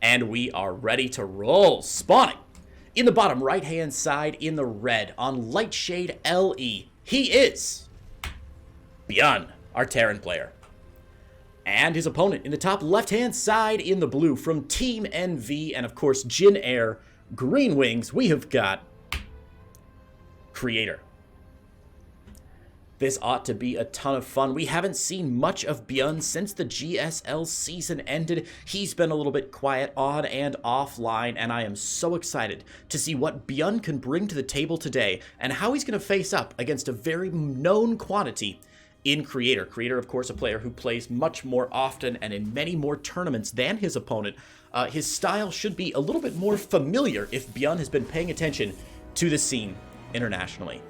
And we are ready to roll. Spawning in the bottom right-hand side in the red on Lightshade LE. He is BYUN, our Terran player. And his opponent in the top left-hand side in the blue from Team NV and, of course, Jin Air, Green Wings, we have got Creator. This ought to be a ton of fun. We haven't seen much of BYUN since the GSL season ended. He's been a little bit quiet on and offline, and I am so excited to see what BYUN can bring to the table today and how he's going to face up against a very known quantity in Creator. Creator, of course, a player who plays much more often and in many more tournaments than his opponent. His style should be a little bit more familiar if BYUN has been paying attention to the scene internationally.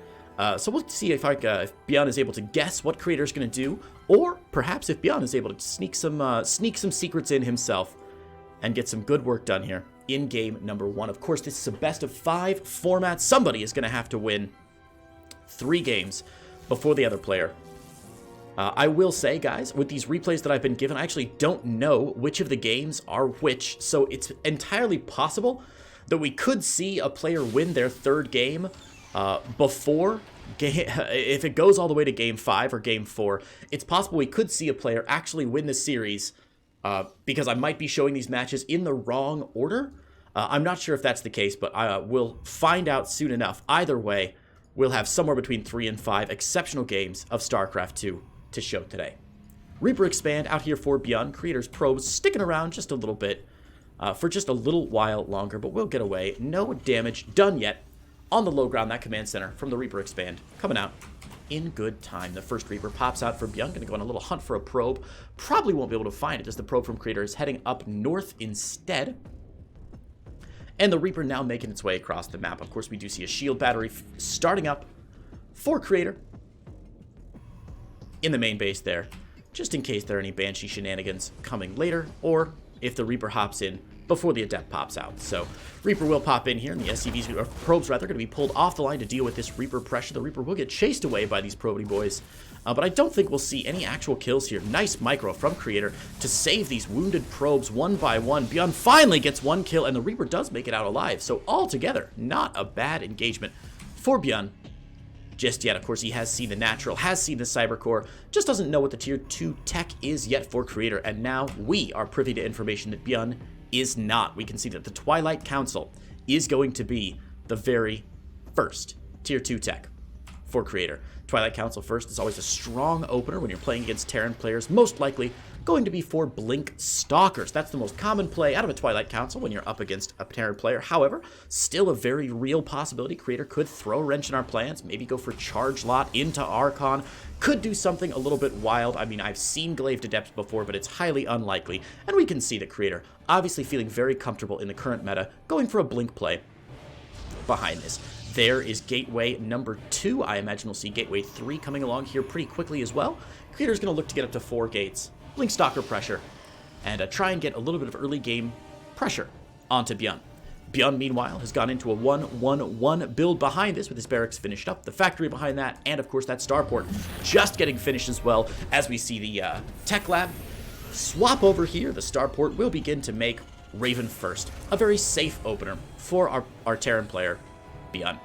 So we'll see if BYUN is able to guess what Creator is going to do, or perhaps if BYUN is able to sneak some secrets in himself and get some good work done here in game number 1. Of course, this is a best of 5 format. Somebody is going to have to win 3 games before the other player. I will say, guys, with these replays that I've been given, I actually don't know which of the games are which, so it's entirely possible that we could see a player win their 3rd game before game. If it goes all the way to game 5 or game 4, it's possible we could see a player actually win the series because I might be showing these matches in the wrong order. I'm not sure if that's the case, but we'll find out soon enough. Either way, we'll have somewhere between 3 and 5 exceptional games of StarCraft 2 to show today. Reaper Expand out here for BYUN. Creator's probes sticking around just a little bit for just a little while longer, but we'll get away. No damage done yet on the low ground. That command center from the Reaper Expand coming out in good time. The first Reaper pops out for BYUN. Going to go on a little hunt for a probe. Probably won't be able to find it as the probe from Creator is heading up north instead. And the Reaper now making its way across the map. Of course, we do see a shield battery starting up for Creator in the main base there, just in case there are any Banshee shenanigans coming later, or if the Reaper hops in before the Adept pops out. So Reaper will pop in here, and the SCVs, or probes rather, going to be pulled off the line to deal with this Reaper pressure. The Reaper will get chased away by these probity boys, but I don't think we'll see any actual kills here. Nice micro from Creator to save these wounded probes one by one. BYUN finally gets 1 kill, and the Reaper does make it out alive. So altogether, not a bad engagement for BYUN just yet. Of course, he has seen the natural, has seen the cyber core, just doesn't know what the tier 2 tech is yet for Creator, and now we are privy to information that BYUN is not. We can see that the Twilight Council is going to be the very first tier 2 tech for Creator. Twilight Council first is always a strong opener when you're playing against Terran players, most likely going to be for Blink Stalkers. That's the most common play out of a Twilight Council when you're up against a Terran player. However, still a very real possibility. Creator could throw a wrench in our plans, maybe go for Charge Lot into Archon, could do something a little bit wild. I mean, I've seen Glaive Adepts before, but it's highly unlikely, and we can see that Creator, obviously feeling very comfortable in the current meta, going for a Blink play behind this. There is Gateway number 2. I imagine we'll see Gateway 3 coming along here pretty quickly as well. Creator's going to look to get up to 4 gates, Blink Stalker pressure, and try and get a little bit of early game pressure onto BYUN. BYUN, meanwhile, has gone into a 1-1-1 build behind this with his barracks finished up, the factory behind that, and of course that starport just getting finished as well as we see the tech lab swap over here. The starport will begin to make Raven first, a very safe opener for our Terran player, BYUN.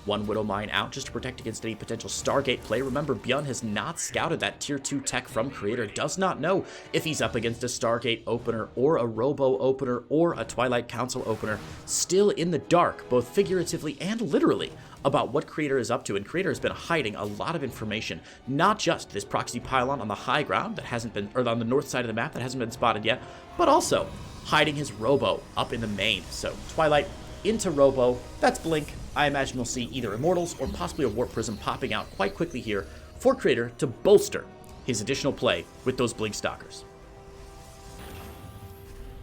1 Widow Mine out just to protect against any potential Stargate play. Remember, BYUN has not scouted that tier 2 tech from Creator, does not know if he's up against a Stargate opener or a Robo opener or a Twilight Council opener. Still in the dark, both figuratively and literally, about what Creator is up to, and Creator has been hiding a lot of information, not just this proxy pylon on the high ground that hasn't been, or on the north side of the map that hasn't been spotted yet, but also hiding his Robo up in the main. So Twilight into Robo, that's Blink. I imagine we'll see either Immortals or possibly a Warp Prism popping out quite quickly here for Creator to bolster his additional play with those Blink Stalkers.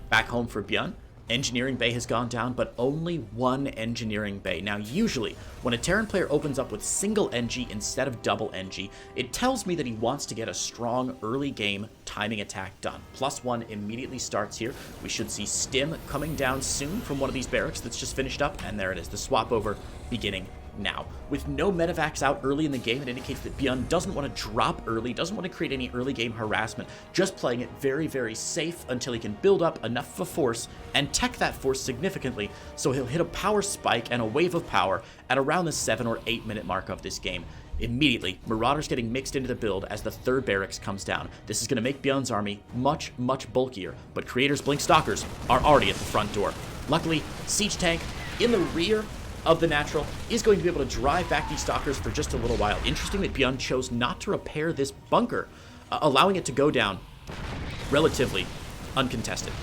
Back home for BYUN, Engineering Bay has gone down, but only 1 Engineering Bay. Now, usually, when a Terran player opens up with single NG instead of double NG, it tells me that he wants to get a strong early game timing attack done. +1 immediately starts here. We should see Stim coming down soon from one of these barracks that's just finished up, and there it is, the swap over beginning now. With no medevacs out early in the game, it indicates that BYUN doesn't want to drop early, doesn't want to create any early game harassment, just playing it very, very safe until he can build up enough of a force and tech that force significantly, so he'll hit a power spike and a wave of power at around the 7 or 8 minute mark of this game. Immediately, Marauders getting mixed into the build as the third barracks comes down. This is going to make BYUN's army much, much bulkier, but Creator's Blink Stalkers are already at the front door. Luckily, Siege Tank in the rear of the natural is going to be able to drive back these Stalkers for just a little while. Interesting that BYUN chose not to repair this bunker, allowing it to go down relatively uncontested.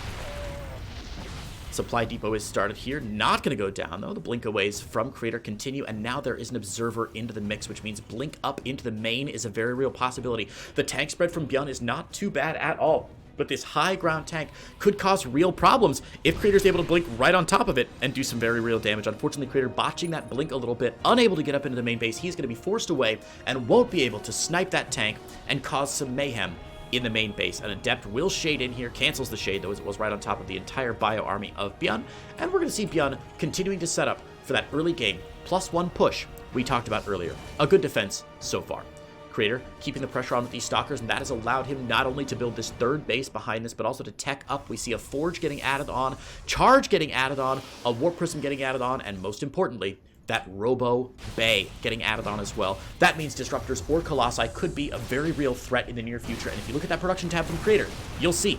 Supply depot is started here. Not going to go down, though. The blink-aways from Creator continue, and now there is an observer into the mix, which means blink up into the main is a very real possibility. The tank spread from BYUN is not too bad at all, but this high ground tank could cause real problems if Creator's able to blink right on top of it and do some very real damage. Unfortunately, Creator botching that blink a little bit, unable to get up into the main base. He's going to be forced away and won't be able to snipe that tank and cause some mayhem in the main base. An Adept will shade in here, cancels the shade, though, as it was right on top of the entire bio army of BYUN, and we're going to see BYUN continuing to set up for that early game +1 push we talked about earlier. A good defense so far. Creator keeping the pressure on with these Stalkers, and that has allowed him not only to build this third base behind this, but also to tech up. We see a Forge getting added on, Charge getting added on, a Warp Prism getting added on, and most importantly, that Robo Bay getting added on as well. That means Disruptors or Colossi could be a very real threat in the near future, and if you look at that production tab from Creator, you'll see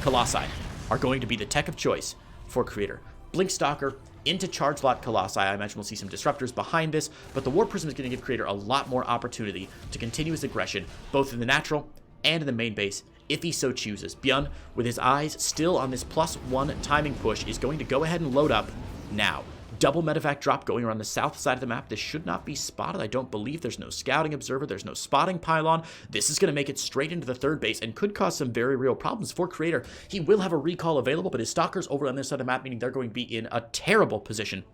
Colossi are going to be the tech of choice for Creator. Blink Stalker into Charge Lot Colossi. I imagine we'll see some Disruptors behind this, but the Warp Prism is going to give Creator a lot more opportunity to continue his aggression, both in the natural and in the main base, if he so chooses. BYUN, with his eyes still on this +1 timing push, is going to go ahead and load up now. Double medevac drop going around the south side of the map. This should not be spotted. I don't believe there's no scouting observer. There's no spotting pylon. This is going to make it straight into the third base and could cause some very real problems for Creator. He will have a recall available, but his Stalkers over on this side of the map, meaning they're going to be in a terrible position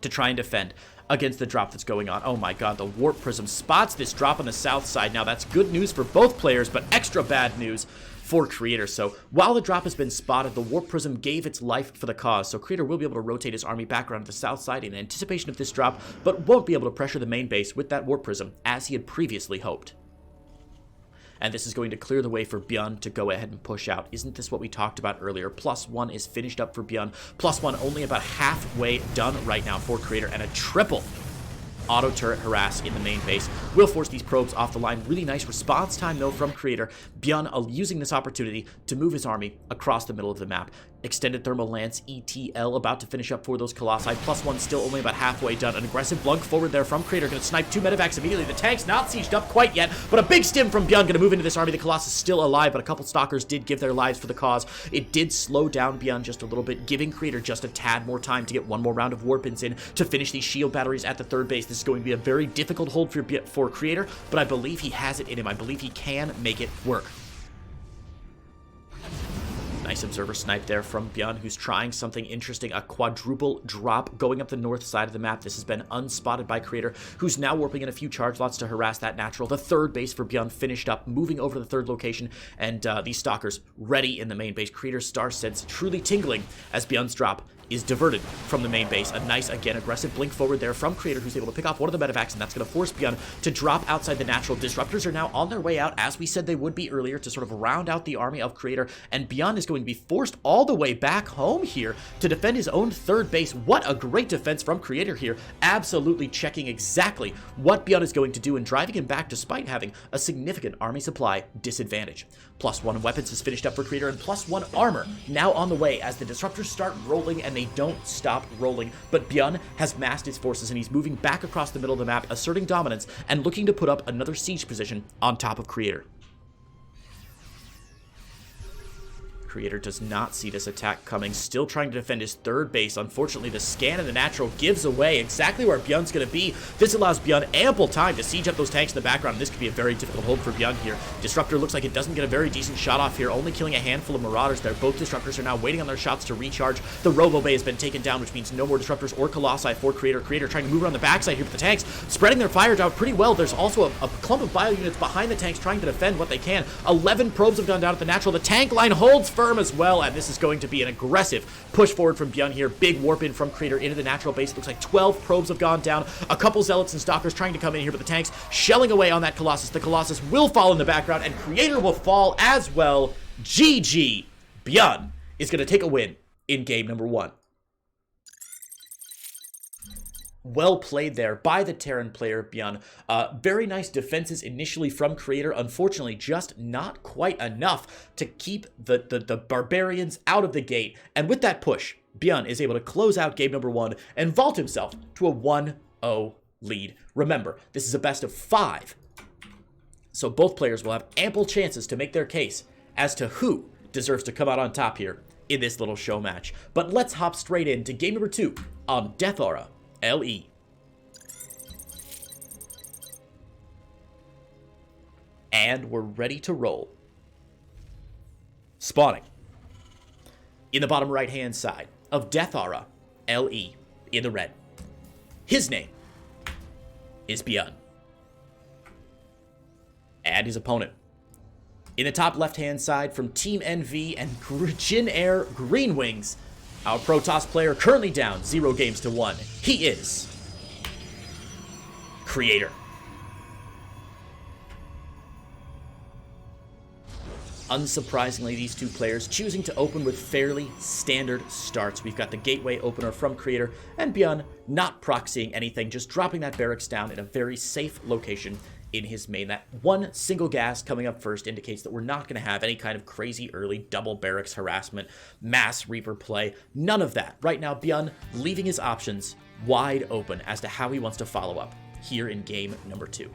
to try and defend against the drop that's going on. Oh my god, the Warp Prism spots this drop on the south side. Now that's good news for both players, but extra bad news for Creator. So while the drop has been spotted, the Warp Prism gave its life for the cause, so Creator will be able to rotate his army back around to the south side in anticipation of this drop, but won't be able to pressure the main base with that Warp Prism as he had previously hoped. And this is going to clear the way for BYUN to go ahead and push out. Isn't this what we talked about earlier? +1 is finished up for BYUN. +1 only about halfway done right now for Creator, and a triple auto turret harass in the main base will force these probes off the line. Really nice response time, though, from Creator. BYUN using this opportunity to move his army across the middle of the map. Extended Thermal Lance, ETL, about to finish up for those Colossi. +1 still only about halfway done. An aggressive blunk forward there from Creator. Going to snipe 2 medevacs immediately. The tank's not sieged up quite yet, but a big stim from BYUN. Going to move into this army. The Colossus still alive, but a couple Stalkers did give their lives for the cause. It did slow down BYUN just a little bit, giving Creator just a tad more time to get one more round of Warpins in to finish these shield batteries at the third base. This is going to be a very difficult hold for Creator, but I believe he has it in him. I believe he can make it work. Nice observer snipe there from BYUN, who's trying something interesting. A quadruple drop going up the north side of the map. This has been unspotted by Creator, who's now warping in a few charge lots to harass that natural. The third base for BYUN finished up, moving over to the third location, and these Stalkers ready in the main base. Creator's star sense truly tingling as BYUN's drop is diverted from the main base. A nice, again, aggressive blink forward there from Creator, who's able to pick off one of the medevacs, and that's going to force BYUN to drop outside the natural. Disruptors are now on their way out, as we said they would be earlier, to sort of round out the army of Creator, and BYUN is going to be forced all the way back home here to defend his own third base. What a great defense from Creator here, absolutely checking exactly what BYUN is going to do and driving him back despite having a significant army supply disadvantage. +1 weapons is finished up for Creator, and +1 armor now on the way as the Disruptors start rolling, and they don't stop rolling. But BYUN has massed his forces, and he's moving back across the middle of the map, asserting dominance and looking to put up another siege position on top of Creator. Creator does not see this attack coming, still trying to defend his third base. Unfortunately, the scan of the natural gives away exactly where BYUN's going to be. This allows BYUN ample time to siege up those tanks in the background, and this could be a very difficult hold for BYUN here. Disruptor looks like it doesn't get a very decent shot off here, only killing a handful of Marauders there. Both Disruptors are now waiting on their shots to recharge. The Robo Bay has been taken down, which means no more Disruptors or Colossi for Creator. Creator trying to move around the backside here with the tanks, spreading their fire down pretty well. There's also a clump of bio units behind the tanks trying to defend what they can. 11 probes have gone down at the natural. The tank line holds firm. confirm as well, and this is going to be an aggressive push forward from BYUN here. Big warp in from Creator into the natural base. Looks like 12 probes have gone down. A couple Zealots and Stalkers trying to come in here, but the tanks shelling away on that Colossus. The Colossus will fall in the background, and Creator will fall as well. GG. BYUN is going to take a win in game number 1. Well played there by the Terran player, BYUN. Very nice defenses initially from Creator. Unfortunately, just not quite enough to keep the Barbarians out of the gate. And with that push, BYUN is able to close out game number 1 and vault himself to a 1-0 lead. Remember, this is a best of 5. So both players will have ample chances to make their case as to who deserves to come out on top here in this little show match. But let's hop straight into game number 2 on Death Aura LE. And we're ready to roll. Spawning in the bottom right hand side of Death Aura LE in the red. His name is BYUN. And his opponent in the top left hand side from Team NV and Jin Air Green Wings. Our Protoss player currently down 0 games to 1. He is Creator. Unsurprisingly, these two players choosing to open with fairly standard starts. We've got the gateway opener from Creator, and BYUN not proxying anything, just dropping that barracks down in a very safe location in his main. That one single gas coming up first indicates that we're not going to have any kind of crazy early double barracks harassment, mass Reaper play, none of that. Right now, BYUN leaving his options wide open as to how he wants to follow up here in game number 2.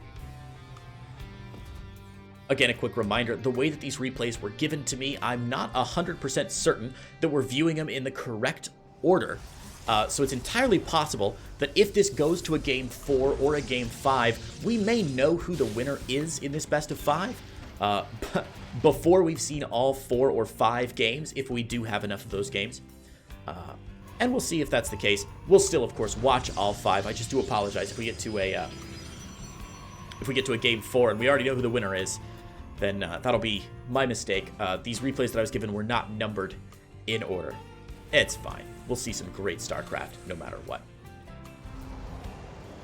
Again, a quick reminder, the way that these replays were given to me, I'm not 100% certain that we're viewing them in the correct order. So it's entirely possible that if this goes to a game 4 or a game 5, we may know who the winner is in this best of 5 before we've seen all 4 or 5 games, if we do have enough of those games. And we'll see if that's the case. We'll still, of course, watch all 5. I just do apologize if we get to a game 4 and we already know who the winner is. Then that'll be my mistake. These replays that I was given were not numbered in order. It's fine. We'll see some great StarCraft no matter what.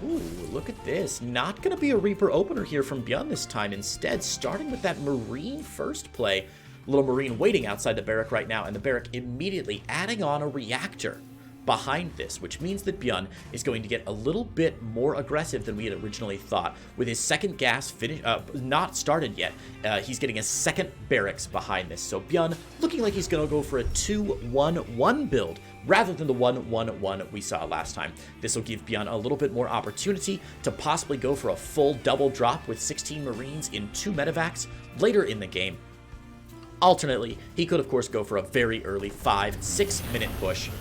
Ooh, look at this. Not going to be a Reaper opener here from BYUN this time. Instead, starting with that Marine first play. Little Marine waiting outside the barrack right now, and the barrack immediately adding on a reactor behind this, which means that BYUN is going to get a little bit more aggressive than we had originally thought. With his second gas not started yet, he's getting a second barracks behind this. So BYUN looking like he's going to go for a 2-1-1 build rather than the 1-1-1 we saw last time. This will give BYUN a little bit more opportunity to possibly go for a full double drop with 16 Marines in 2 medevacs later in the game. Alternately, he could of course go for a very early 5-6 minute push.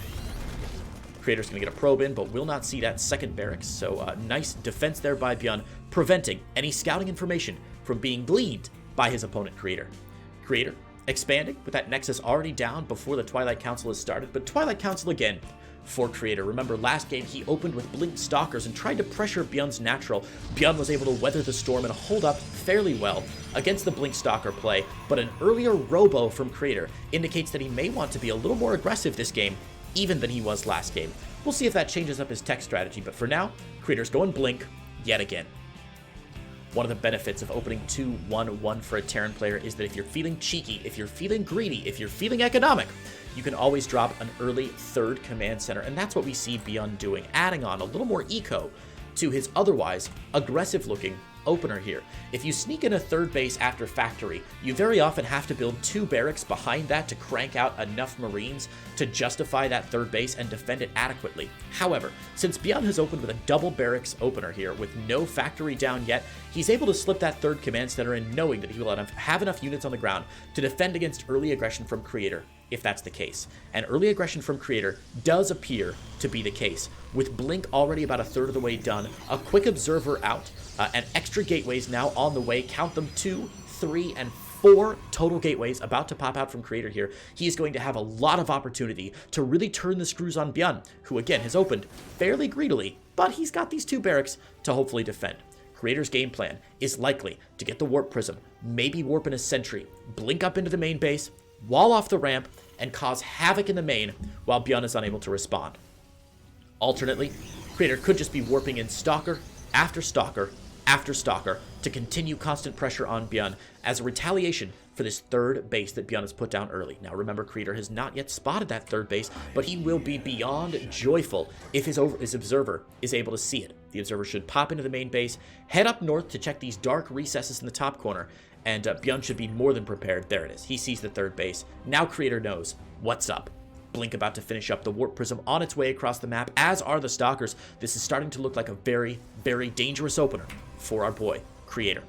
Creator's going to get a probe in, but will not see that second barracks. So nice defense there by BYUN, preventing any scouting information from being gleaned by his opponent, Creator. Creator expanding with that Nexus already down before the Twilight Council has started, but Twilight Council again for Creator. Remember, last game he opened with Blink Stalkers and tried to pressure BYUN's natural. BYUN was able to weather the storm and hold up fairly well against the Blink Stalker play, but an earlier Robo from Creator indicates that he may want to be a little more aggressive this game even than he was last game. We'll see if that changes up his tech strategy, but for now, Creator's going Blink yet again. One of the benefits of opening 2-1-1 for a Terran player is that if you're feeling cheeky, if you're feeling greedy, if you're feeling economic, you can always drop an early third command center, and that's what we see BYUN doing, adding on a little more eco to his otherwise aggressive-looking opener here. If you sneak in a third base after factory, you very often have to build 2 barracks behind that to crank out enough Marines to justify that third base and defend it adequately. However, since BYUN has opened with a double barracks opener here with no factory down yet, he's able to slip that third command center in, knowing that he will have enough units on the ground to defend against early aggression from Creator, if that's the case. And early aggression from Creator does appear to be the case. With Blink already about a third of the way done, a quick observer out, and extra gateways now on the way. Count them, 2, 3, and 4 total gateways about to pop out from Creator here. He is going to have a lot of opportunity to really turn the screws on BYUN, who again has opened fairly greedily, but he's got these 2 barracks to hopefully defend. Creator's game plan is likely to get the Warp Prism, maybe warp in a sentry, blink up into the main base, wall off the ramp, and cause havoc in the main while BYUN is unable to respond. Alternately, Creator could just be warping in Stalker after Stalker after Stalker to continue constant pressure on BYUN as a retaliation for this third base that BYUN has put down early. Now remember, Creator has not yet spotted that third base, but he will be beyond joyful if his observer is able to see it. The observer should pop into the main base, head up north to check these dark recesses in the top corner, and BYUN should be more than prepared. There it is. He sees the third base. Now Creator knows what's up. Blink about to finish up the Warp Prism on its way across the map, as are the Stalkers. This is starting to look like a very, very dangerous opener for our boy, Creator.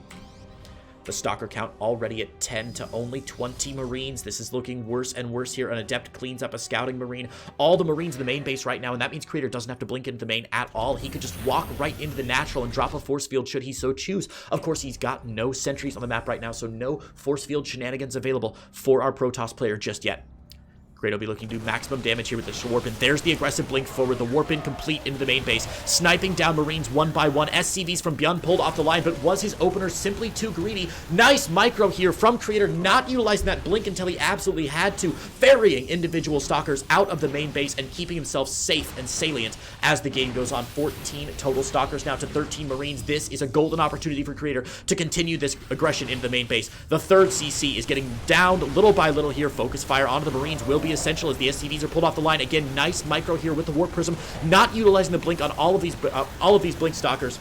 The Stalker count already at 10 to only 20 Marines. This is looking worse and worse here. An Adept cleans up a Scouting Marine. All the Marines in the main base right now, and that means Creator doesn't have to blink into the main at all. He could just walk right into the natural and drop a force field should he so choose. Of course, he's got no sentries on the map right now, so no force field shenanigans available for our Protoss player just yet. Creator will be looking to do maximum damage here with the Warp-In. There's the aggressive blink forward. The Warp-In complete into the main base. Sniping down Marines one by one. SCVs from BYUN pulled off the line, but was his opener simply too greedy? Nice micro here from Creator, not utilizing that blink until he absolutely had to, ferrying individual Stalkers out of the main base and keeping himself safe and salient as the game goes on. 14 total Stalkers now to 13 Marines. This is a golden opportunity for Creator to continue this aggression into the main base. The third CC is getting downed little by little here. Focus fire onto the Marines will be essential as the SCVs are pulled off the line. Again, nice micro here with the Warp Prism, not utilizing the blink on all of these blink Stalkers.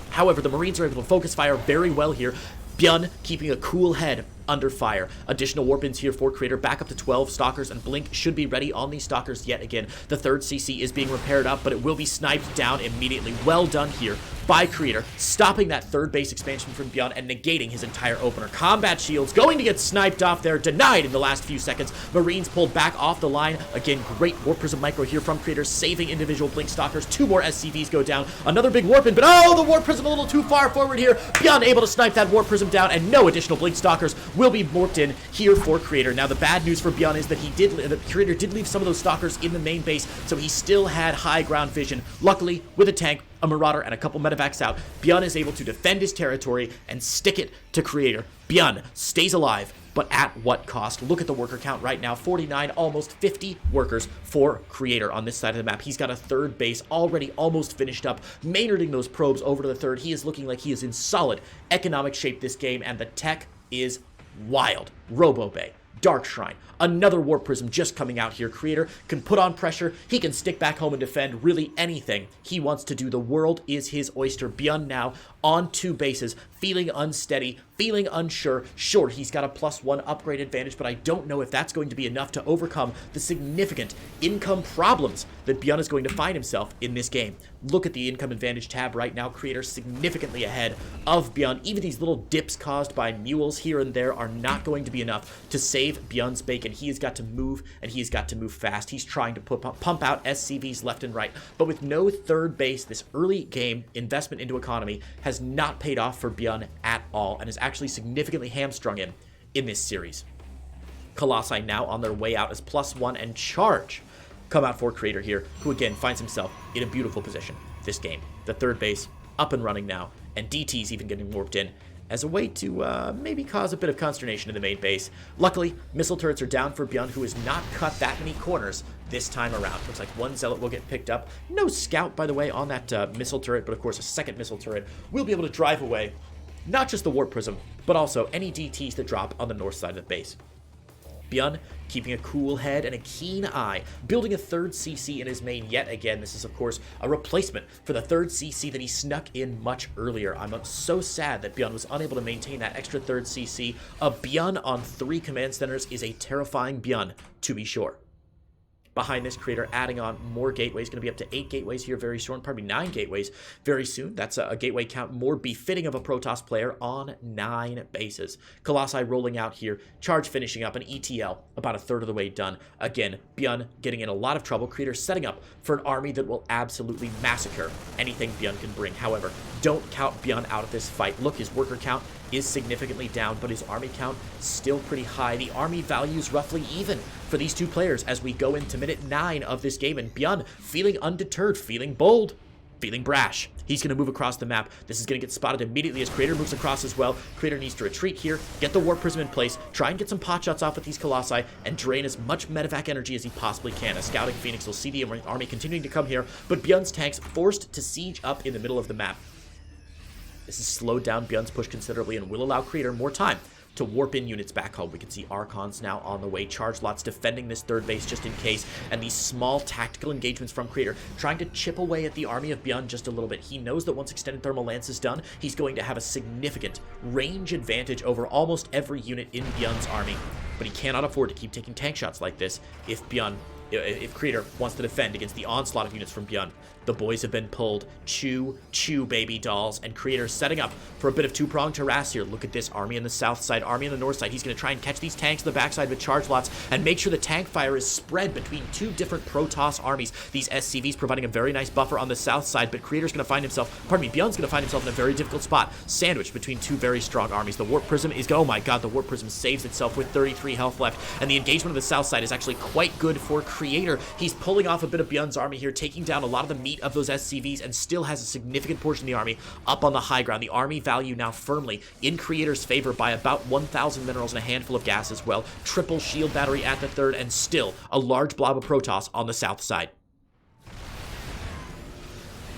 However, the Marines are able to focus fire very well here. BYUN keeping a cool head under fire. Additional Warp-Ins here for Creator, back up to 12 Stalkers, and Blink should be ready on these Stalkers yet again. The third CC is being repaired up, but it will be sniped down immediately. Well done here by Creator, stopping that third base expansion from BYUN and negating his entire opener. Combat shields going to get sniped off there, denied in the last few seconds. Marines pulled back off the line. Again, great Warp Prism micro here from Creator, saving individual Blink Stalkers. Two more SCVs go down. Another big Warp-In, but oh, the Warp Prism a little too far forward here. BYUN able to snipe that Warp Prism down, and no additional Blink Stalkers will be warped in here for Creator. Now, the bad news for BYUN is that the Creator did leave some of those Stalkers in the main base, so he still had high ground vision. Luckily, with a tank, a Marauder, and a couple medevacs out, BYUN is able to defend his territory and stick it to Creator. BYUN stays alive, but at what cost? Look at the worker count right now, 49, almost 50 workers for Creator on this side of the map. He's got a third base already almost finished up, Maynarding those probes over to the third. He is looking like he is in solid economic shape this game, and the tech is wild. Robo Bay, Dark Shrine, another Warp Prism just coming out here. Creator can put on pressure. He can stick back home and defend really anything he wants to do. The world is his oyster. BYUN now on 2 bases, feeling unsteady, feeling unsure. Sure, he's got a +1 upgrade advantage, but I don't know if that's going to be enough to overcome the significant income problems that BYUN is going to find himself in this game. Look at the income advantage tab right now. Creator significantly ahead of BYUN. Even these little dips caused by mules here and there are not going to be enough to save BYUN's bacon. He has got to move, and he's got to move fast. He's trying to pump out SCVs left and right, but with no third base, this early game investment into economy has not paid off for BYUN at all, and has actually significantly hamstrung him in this series. Colossi now on their way out as +1 and Charge come out for Creator here, who again finds himself in a beautiful position this game. The third base up and running now, and DT's even getting warped in as a way to maybe cause a bit of consternation in the main base. Luckily, missile turrets are down for BYUN, who has not cut that many corners this time around. Looks like one Zealot will get picked up. No scout, by the way, on that missile turret, but of course a second missile turret will be able to drive away not just the Warp Prism, but also any DTs that drop on the north side of the base. BYUN keeping a cool head and a keen eye, building a third CC in his main yet again. This is, of course, a replacement for the third CC that he snuck in much earlier. I'm so sad that BYUN was unable to maintain that extra third CC. A BYUN on 3 command centers is a terrifying BYUN, to be sure. Behind this, Creator adding on more gateways, going to be up to 8 gateways here very soon, probably 9 gateways very soon. That's a gateway count more befitting of a Protoss player on 9 bases. Colossi rolling out here, Charge finishing up, an ETL about a third of the way done. Again, BYUN getting in a lot of trouble. Creator setting up for an army that will absolutely massacre anything BYUN can bring. However, don't count BYUN out of this fight. Look, his worker count is significantly down, but his army count still pretty high. The army values roughly even for these two players as we go into minute 9 of this game, and BYUN feeling undeterred, feeling bold. feeling brash. He's going to move across the map. This is going to get spotted immediately as Creator moves across as well. Creator needs to retreat here, get the Warp Prism in place, try and get some pot shots off with these Colossi, and drain as much medevac energy as he possibly can. A Scouting Phoenix will see the army continuing to come here, but BYUN's tanks forced to siege up in the middle of the map. This has slowed down BYUN's push considerably and will allow Creator more time to warp in units back home. We can see Archons now on the way, charge lots defending this third base just in case, and these small tactical engagements from Creator trying to chip away at the army of BYUN just a little bit. He knows that once Extended Thermal Lance is done, he's going to have a significant range advantage over almost every unit in BYUN's army, but he cannot afford to keep taking tank shots like this if Creator wants to defend against the onslaught of units from BYUN. The boys have been pulled. Chew, baby dolls. And Creator setting up for a bit of two-pronged harass here. Look at this. Army on the south side, army on the north side. He's going to try and catch these tanks on the backside with charge lots and make sure the tank fire is spread between two different Protoss armies. These SCVs providing a very nice buffer on the south side, but Creator's going to find himself, BYUN's going to find himself in a very difficult spot, sandwiched between two very strong armies. The Warp Prism is, oh my god, the Warp Prism saves itself with 33 health left, and the engagement on the south side is actually quite good for Creator. He's pulling off a bit of BYUN's army here, taking down a lot of the meat of those SCVs, and still has a significant portion of the army up on the high ground. The army value now firmly in Creator's favor by about 1,000 minerals and a handful of gas as well. Triple shield battery at the third, and still a large blob of Protoss on the south side.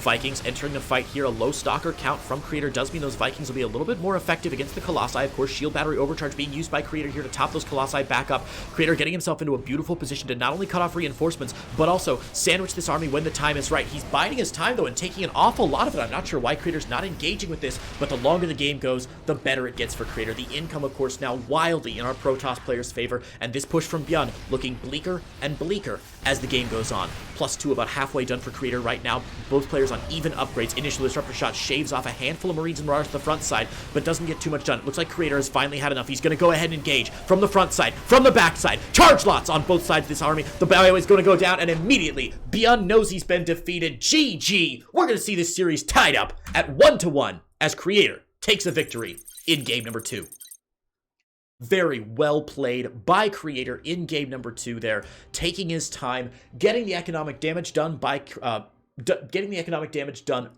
Vikings entering the fight here. A low stalker count from Creator does mean those Vikings will be a little bit more effective against the Colossi. Of course, shield battery overcharge being used by Creator here to top those Colossi back up. Creator getting himself into a beautiful position to not only cut off reinforcements, but also sandwich this army when the time is right. He's biding his time, though, and taking an awful lot of it. I'm not sure why Creator's not engaging with this, but the longer the game goes, the better it gets for Creator. The income, of course, now wildly in our Protoss players' favor, and this push from BYUN looking bleaker and bleaker as the game goes on. +2 about halfway done for Creator right now. Both players on even upgrades. Initial disruptor shot shaves off a handful of Marines and Marauders to the front side, but doesn't get too much done. It looks like Creator has finally had enough. He's going to go ahead and engage from the front side, from the back side. Charge lots on both sides of this army. The bio is going to go down, and immediately BYUN knows he's been defeated. GG! We're going to see this series tied up at 1-1 as Creator takes a victory in game number 2. Very well played by Creator in game number 2 there, taking his time, getting the economic damage done by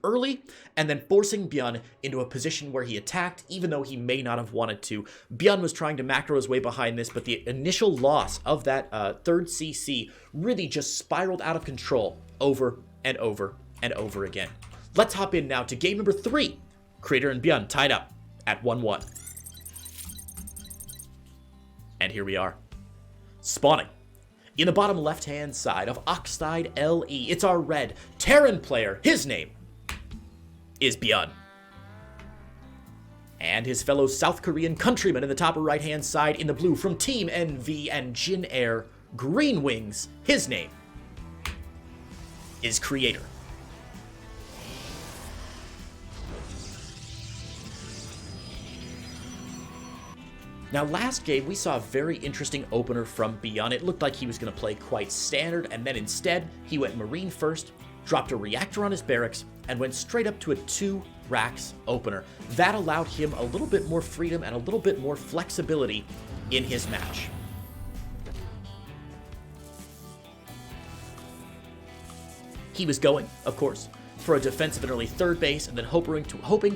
early, and then forcing BYUN into a position where he attacked, even though he may not have wanted to. BYUN was trying to macro his way behind this, but the initial loss of that third CC really just spiraled out of control over and over and over again. Let's hop in now to game number 3. Creator and BYUN tied up at 1-1. And here we are. Spawning in the bottom left-hand side of Oxide LE, it's our red Terran player. His name is BYUN. And his fellow South Korean countryman in the top right-hand side in the blue from Team NV and Jin Air, Green Wings. His name is Creator. Now, last game, we saw a very interesting opener from BYUN. It looked like he was going to play quite standard, and then instead, he went Marine first, dropped a reactor on his barracks, and went straight up to a 2 racks opener. That allowed him a little bit more freedom and a little bit more flexibility in his match. He was going, of course, for a defensive and early third base, and then hoping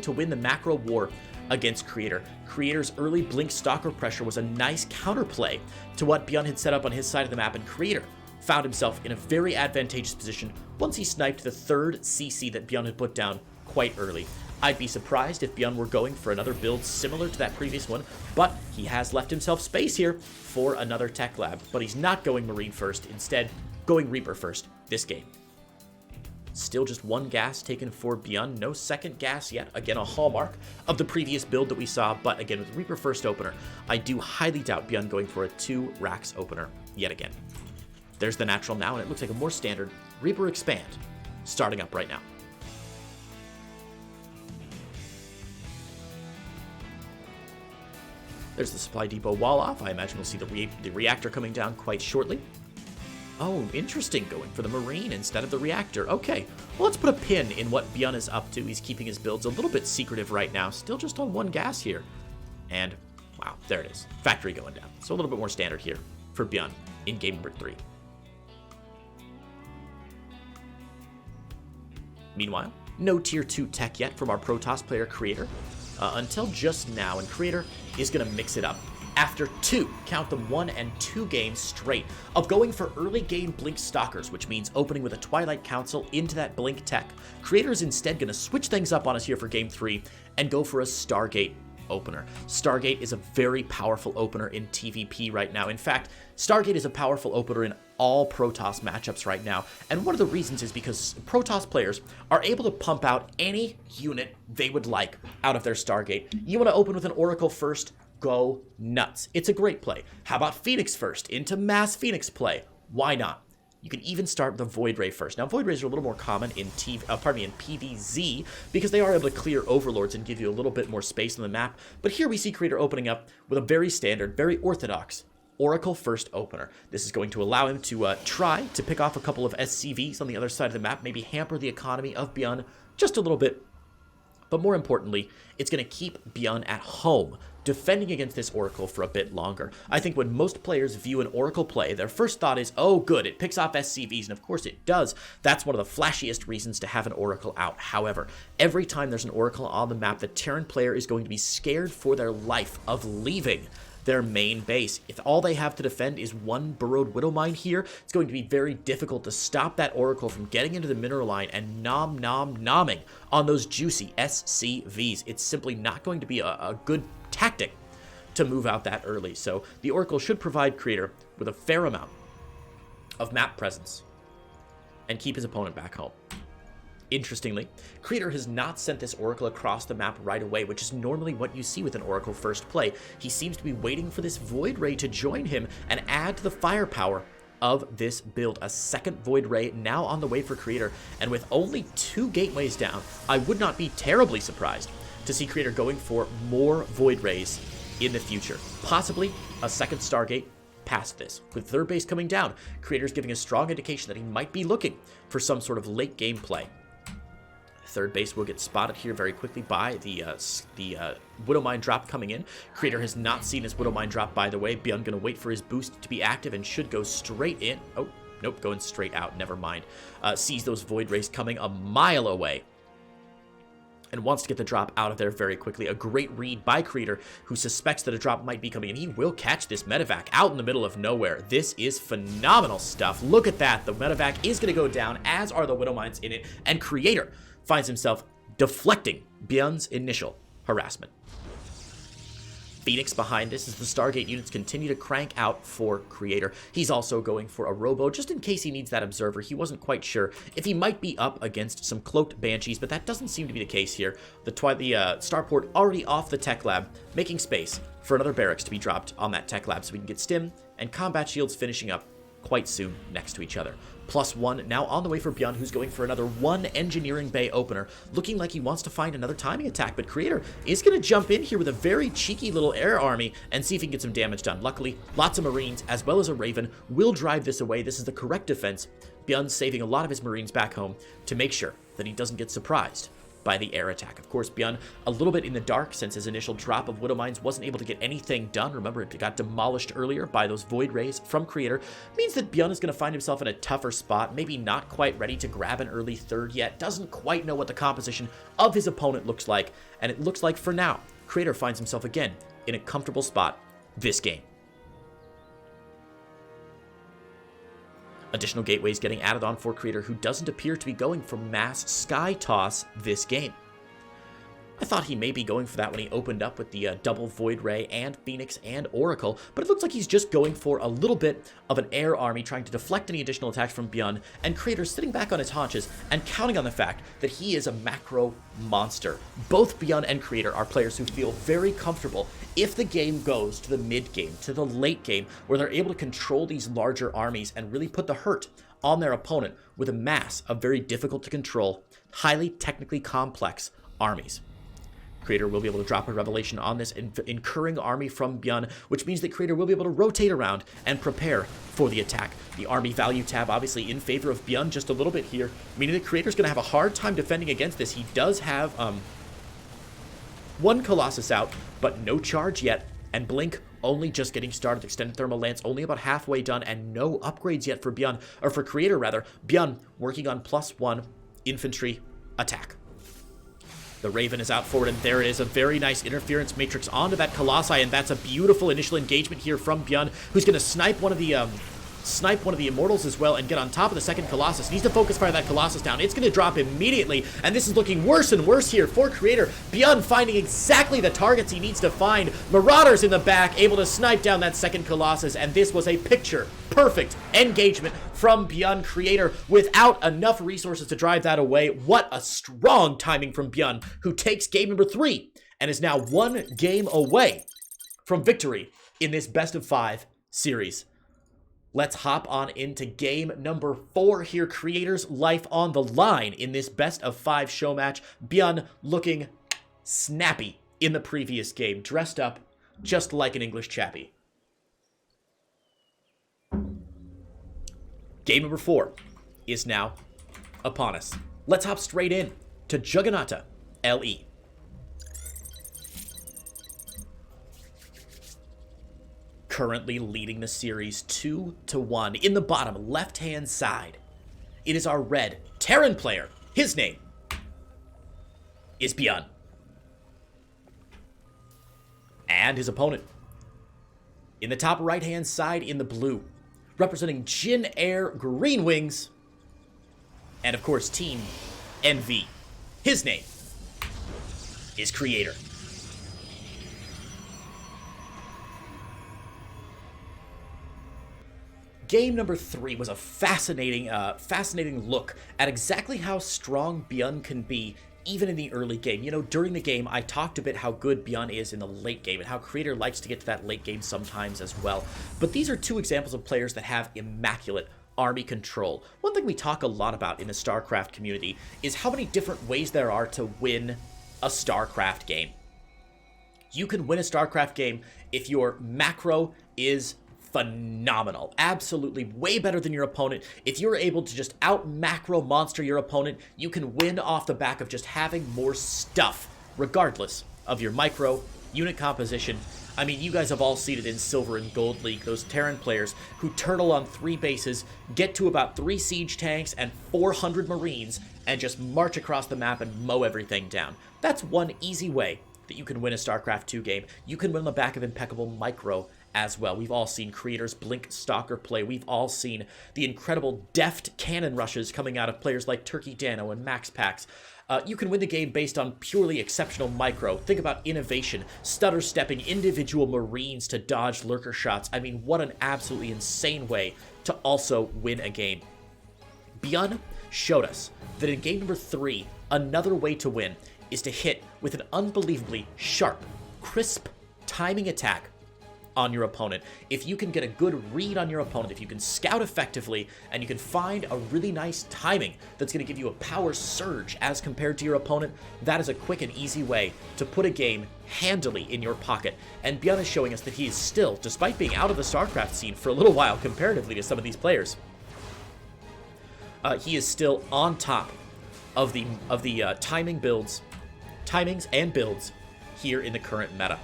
to win the macro war against Creator. Creator's early Blink Stalker pressure was a nice counterplay to what BYUN had set up on his side of the map, and Creator found himself in a very advantageous position once he sniped the third CC that BYUN had put down quite early. I'd be surprised if BYUN were going for another build similar to that previous one, but he has left himself space here for another tech lab. But he's not going Marine first, instead going Reaper first this game. Still just 1 gas taken for BYUN, no second gas yet. Again, a hallmark of the previous build that we saw, but again, with Reaper first opener, I do highly doubt BYUN going for a 2 racks opener yet again. There's the natural now, and it looks like a more standard Reaper expand starting up right now. There's the supply depot wall off. I imagine we'll see the reactor coming down quite shortly. Oh, interesting, going for the Marine instead of the reactor. Okay, well, let's put a pin in what BYUN is up to. He's keeping his builds a little bit secretive right now. Still just on 1 gas here. And, wow, there it is. Factory going down. So a little bit more standard here for BYUN in game number 3. Meanwhile, no tier 2 tech yet from our Protoss player Creator, until just now, and Creator is going to mix it up. After count them 1 and 2 games straight of going for early game Blink Stalkers, which means opening with a Twilight Council into that Blink tech, Creator is instead going to switch things up on us here for game 3 and go for a Stargate opener. Stargate is a very powerful opener in TVP right now. In fact, Stargate is a powerful opener in all Protoss matchups right now, and one of the reasons is because Protoss players are able to pump out any unit they would like out of their Stargate. You want to open with an Oracle first? Go nuts. It's a great play. How about Phoenix first into mass Phoenix play? Why not? You can even start with a Void Ray first. Now, Void Rays are a little more common in PvZ because they are able to clear Overlords and give you a little bit more space on the map. But here we see Creator opening up with a very standard, very orthodox Oracle first opener. This is going to allow him to try to pick off a couple of SCVs on the other side of the map, maybe hamper the economy of BYUN just a little bit. But more importantly, it's going to keep BYUN at home, defending against this Oracle for a bit longer. I think when most players view an Oracle play, their first thought is, oh good, it picks off SCVs, and of course it does. That's one of the flashiest reasons to have an Oracle out. However, every time there's an Oracle on the map, the Terran player is going to be scared for their life of leaving their main base. If all they have to defend is one burrowed Widow Mine here, it's going to be very difficult to stop that Oracle from getting into the mineral line and nomming on those juicy SCVs. It's simply not going to be a good tactic to move out that early. So the Oracle should provide Creator with a fair amount of map presence and keep his opponent back home. Interestingly, Creator has not sent this Oracle across the map right away, which is normally what you see with an Oracle first play. He seems to be waiting for this Void Ray to join him and add to the firepower of this build. A second Void Ray now on the way for Creator, and with only 2 gateways down, I would not be terribly surprised to see Creator going for more Void Rays in the future. Possibly a second Stargate past this. With third base coming down, Creator's giving a strong indication that he might be looking for some sort of late game play. Third base will get spotted here very quickly by the Widow Mine drop coming in. Creator has not seen his Widow Mine drop, by the way. BYUN going to wait for his boost to be active and should go straight in. Oh, nope, going straight out. Never mind. Sees those Void Rays coming a mile away and wants to get the drop out of there very quickly. A great read by Creator, who suspects that a drop might be coming, and he will catch this medevac out in the middle of nowhere. This is phenomenal stuff. Look at that. The medevac is going to go down, as are the Widow Mines in it, and Creator finds himself deflecting BYUN's initial harassment. Phoenix behind this as the Stargate units continue to crank out for Creator. He's also going for a Robo, just in case he needs that Observer. He wasn't quite sure if he might be up against some cloaked Banshees, but that doesn't seem to be the case here. The Starport already off the Tech Lab, making space for another barracks to be dropped on that Tech Lab so we can get Stim and Combat Shields finishing up quite soon next to each other. +1 now on the way for BYUN, who's going for another 1 Engineering Bay opener, looking like he wants to find another timing attack, but Creator is going to jump in here with a very cheeky little air army and see if he can get some damage done. Luckily, lots of Marines as well as a Raven will drive this away. This is the correct defense. BYUN saving a lot of his Marines back home to make sure that he doesn't get surprised by the air attack. Of course, BYUN a little bit in the dark since his initial drop of Widow Mines wasn't able to get anything done. Remember, it got demolished earlier by those Void Rays from Creator. Means that BYUN is going to find himself in a tougher spot, maybe not quite ready to grab an early third yet, doesn't quite know what the composition of his opponent looks like, and it looks like for now, Creator finds himself again in a comfortable spot this game. Additional gateways getting added on for Creator, who doesn't appear to be going for mass Sky Toss this game. I thought he may be going for that when he opened up with the double Void Ray and Phoenix and Oracle, but it looks like he's just going for a little bit of an air army, trying to deflect any additional attacks from BYUN, and Creator sitting back on his haunches and counting on the fact that he is a macro monster. Both BYUN and Creator are players who feel very comfortable if the game goes to the mid game, to the late game, where they're able to control these larger armies and really put the hurt on their opponent with a mass of very difficult to control, highly technically complex armies. Creator will be able to drop a Revelation on this incurring army from BYUN, which means that Creator will be able to rotate around and prepare for the attack. The army value tab obviously in favor of BYUN just a little bit here, meaning that Creator's going to have a hard time defending against this. He does have one Colossus out, but no charge yet, and Blink only just getting started. Extended Thermal Lance only about halfway done, and no upgrades yet for BYUN, or for Creator rather. BYUN working on +1 infantry attack. The Raven is out forward, and there it is, a very nice interference matrix onto that Colossi, and that's a beautiful initial engagement here from BYUN, who's going to snipe one of the Immortals as well and get on top of the second Colossus. Needs to focus fire that Colossus down. It's going to drop immediately, and this is looking worse and worse here for Creator. BYUN finding exactly the targets he needs to find. Marauders in the back, able to snipe down that second Colossus, and this was a picture-perfect engagement from BYUN. Creator without enough resources to drive that away. What a strong timing from BYUN, who takes game number 3 and is now 1 game away from victory in this best-of-5 series. Let's hop on into game number 4 here. Creator's life on the line in this best-of-5 show match. BYUN looking snappy in the previous game, dressed up just like an English chappie. Game number 4 is now upon us. Let's hop straight in to Juggernaut LE. Currently leading the series 2-1. In the bottom left-hand side, it is our red Terran player. His name is BYUN. And his opponent, in the top right-hand side in the blue, representing Jin Air Green Wings, and of course Team NV. His name is Creator. Game number 3 was a fascinating look at exactly how strong BYUN can be even in the early game. You know, during the game, I talked a bit how good BYUN is in the late game and how Creator likes to get to that late game sometimes as well. But these are 2 examples of players that have immaculate army control. One thing we talk a lot about in the StarCraft community is how many different ways there are to win a StarCraft game. You can win a StarCraft game if your macro is phenomenal. Absolutely way better than your opponent. If you're able to just out macro monster your opponent, you can win off the back of just having more stuff, regardless of your micro, unit composition. I mean, you guys have all seen it in Silver and Gold League, those Terran players who turtle on 3 bases, get to about 3 siege tanks and 400 Marines, and just march across the map and mow everything down. That's one easy way that you can win a StarCraft 2 game. You can win on the back of impeccable micro as well. We've all seen Creator's Blink Stalker play. We've all seen the incredible deft cannon rushes coming out of players like Turkey Dano and Max Pax. You can win the game based on purely exceptional micro. Think about innovation, stutter stepping individual Marines to dodge lurker shots. I mean, what an absolutely insane way to also win a game. BYUN showed us that in game number 3, another way to win is to hit with an unbelievably sharp, crisp timing attack on your opponent. If you can get a good read on your opponent, if you can scout effectively, and you can find a really nice timing that's going to give you a power surge as compared to your opponent, that is a quick and easy way to put a game handily in your pocket. And BYUN is showing us that he is still, despite being out of the StarCraft scene for a little while comparatively to some of these players, he is still on top of the timings and builds here in the current meta.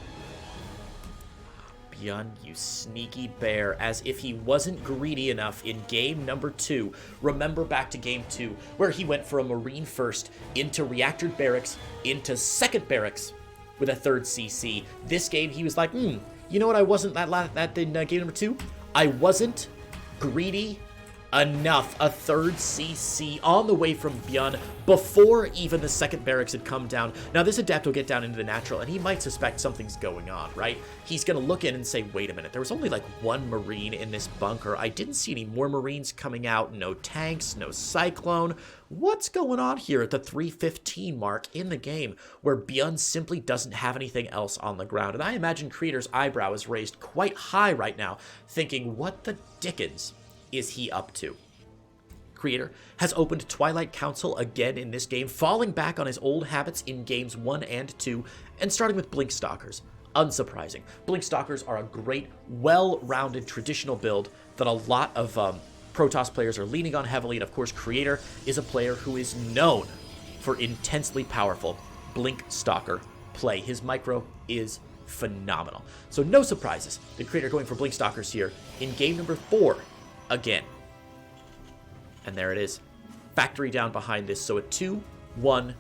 BYUN, you sneaky bear, as if he wasn't greedy enough in game number 2. Remember back to game 2, where he went for a Marine first, into Reactor Barracks, into second Barracks, with a 3rd CC. This game, he was like, you know what I wasn't that in game number 2? I wasn't greedy enough. A 3rd CC on the way from BYUN before even the 2nd barracks had come down. Now this Adept will get down into the natural and he might suspect something's going on, right? He's gonna look in and say, wait a minute, there was only like 1 Marine in this bunker. I didn't see any more Marines coming out, no tanks, no Cyclone. What's going on here at the 3:15 mark in the game where BYUN simply doesn't have anything else on the ground? And I imagine Creator's eyebrow is raised quite high right now, thinking, what the dickens is he up to? Creator has opened Twilight Council again in this game, falling back on his old habits in games 1 and 2, and starting with Blink Stalkers. Unsurprising. Blink Stalkers are a great, well-rounded traditional build that a lot of Protoss players are leaning on heavily, and of course Creator is a player who is known for intensely powerful Blink Stalker play. His micro is phenomenal. So no surprises, the Creator going for Blink Stalkers here in game number 4 again. And there it is. Factory down behind this, so a 2 1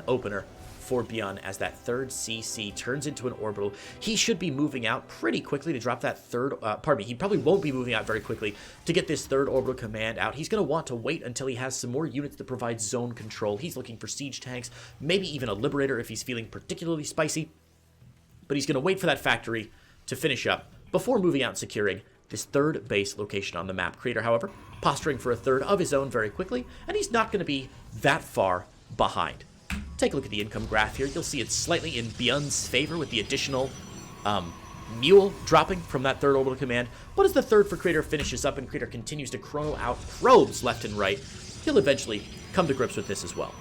opener for BYUN as that third CC turns into an orbital. He should be moving out pretty quickly to drop that third, he probably won't be moving out very quickly to get this third orbital command out. He's going to want to wait until he has some more units that provide zone control. He's looking for siege tanks, maybe even a Liberator if he's feeling particularly spicy. But he's going to wait for that factory to finish up before moving out and securing this third base location on the map. Creator, however, posturing for a third of his own very quickly, and he's not going to be that far behind. Take a look at the income graph here. You'll see it's slightly in BYUN's favor with the additional mule dropping from that third orbital command. But as the third for Creator finishes up and Creator continues to chrono out probes left and right, he'll eventually come to grips with this as well.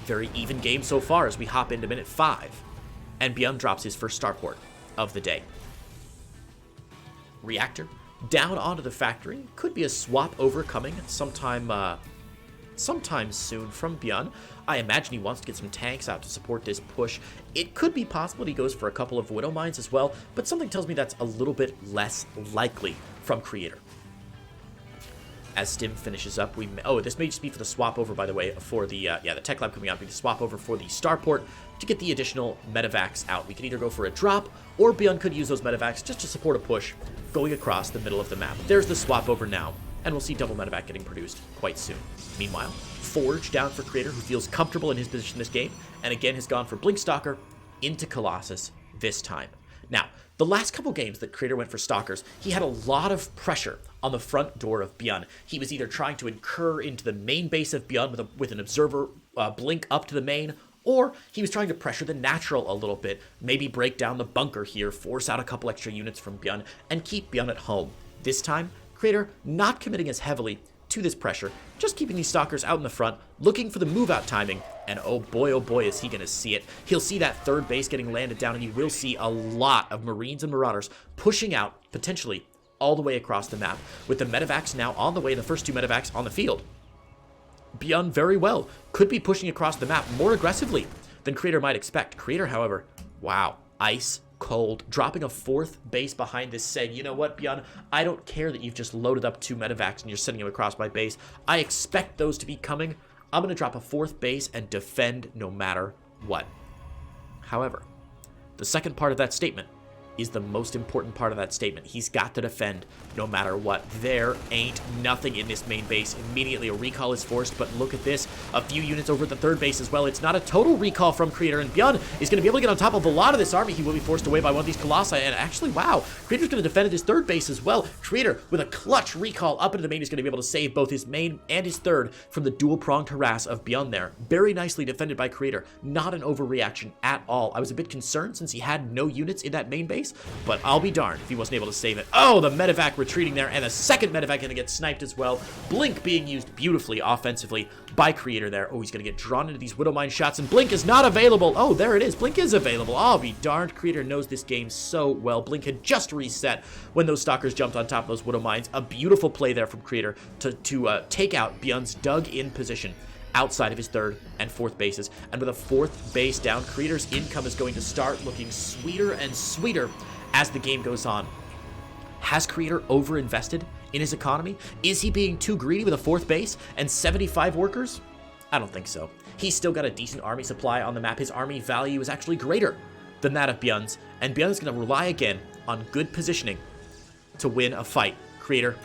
Very even game so far as we hop into minute 5. And BYUN drops his first starport of the day. Reactor down onto the factory. Could be a swap over coming sometime soon from BYUN. I imagine he wants to get some tanks out to support this push. It could be possible he goes for a couple of Widow Mines as well, but something tells me that's a little bit less likely from Creator. As Stim finishes up, this may just be for the swap over, by the way, for the the tech lab coming out, be the swap over for the starport to get the additional medevacs out. We can either go for a drop, or BYUN could use those medevacs just to support a push going across the middle of the map. There's the swap over now, and we'll see double medevac getting produced quite soon. Meanwhile, Forge down for Creator, who feels comfortable in his position in this game, and again has gone for Blink Stalker into Colossus this time. Now, the last couple games that Creator went for Stalkers, he had a lot of pressure on the front door of BYUN. He was either trying to incur into the main base of BYUN with an observer blink up to the main, or he was trying to pressure the natural a little bit, maybe break down the bunker here, force out a couple extra units from BYUN, and keep BYUN at home. This time, Creator not committing as heavily to this pressure, just keeping these Stalkers out in the front, looking for the move-out timing, and oh boy, is he going to see it. He'll see that third base getting landed down, and you will see a lot of Marines and Marauders pushing out, potentially, all the way across the map, with the medevacs now on the way, the first 2 medevacs on the field. BYUN very well could be pushing across the map more aggressively than Creator might expect. Creator, however, wow, ice cold, dropping a 4th base behind this, saying, you know what, BYUN, I don't care that you've just loaded up 2 medevacs and you're sending them across my base. I expect those to be coming. I'm going to drop a 4th base and defend no matter what. However, the second part of that statement is the most important part of that statement. He's got to defend no matter what. There ain't nothing in this main base. Immediately a recall is forced, but look at this. A few units over at the third base as well. It's not a total recall from Creator, and BYUN is going to be able to get on top of a lot of this army. He will be forced away by one of these Colossi, and actually, wow, Creator's going to defend his third base as well. Creator, with a clutch recall up into the main, is going to be able to save both his main and his third from the dual-pronged harass of BYUN there. Very nicely defended by Creator. Not an overreaction at all. I was a bit concerned since he had no units in that main base, but I'll be darned if he wasn't able to save it. Oh, the medevac retreating there, and the second medevac going to get sniped as well. Blink being used beautifully offensively by Creator there. Oh, he's going to get drawn into these Widow Mine shots, and Blink is not available. Oh, there it is. Blink is available. I'll be darned. Creator knows this game so well. Blink had just reset when those Stalkers jumped on top of those Widow Mines. A beautiful play there from Creator to take out BYUN's dug-in position outside of his third and fourth bases. And with a 4th base down, Creator's income is going to start looking sweeter and sweeter as the game goes on. Has Creator overinvested in his economy? Is he being too greedy with a 4th base and 75 workers? I don't think so. He's still got a decent army supply on the map. His army value is actually greater than that of BYUN's, and BYUN is going to rely again on good positioning to win a fight. Creator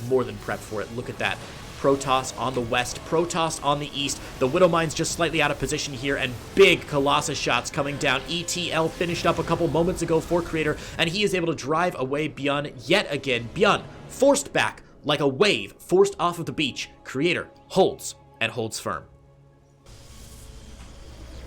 more than prepped for it. Look at that. Protoss on the west, Protoss on the east. The Widow Mine's just slightly out of position here, and big Colossus shots coming down. ETL finished up a couple moments ago for Creator, and he is able to drive away BYUN yet again. BYUN forced back like a wave forced off of the beach. Creator holds and holds firm.